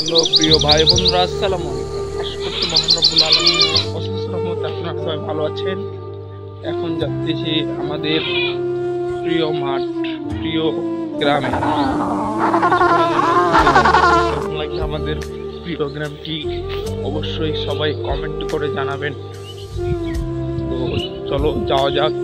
Hello প্রিয় ভাই বন্ধুরা, আসসালামু আলাইকুম। আশা করছি মহান রব্বুল আলামিনের অশেষ রহমতে আপনারা সবাই ভালো আছেন। এখন যাচ্ছি আমাদের প্রিয় মাঠ, প্রিয় গ্রামে। কেমন লাগছে আমাদের প্রিয় গ্রামটি অবশ্যই সবাই কমেন্ট করে জানাবেন। তো চলো যাওয়া যাক।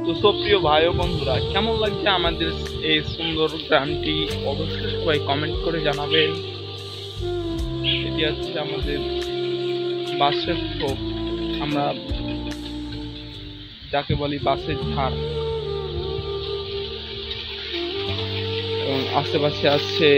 তো সব প্রিয় ভাই ও বন্ধুরা, কেমন লাগছে আমাদের এই সুন্দর গ্রামটি অবশ্যই সবাই কমেন্ট করে জানাবেন। এটি হচ্ছে আমাদের বাসের ঠোপ, আমরা যাকে বলি বাসের ঝাড়। এবং আশেপাশে আছে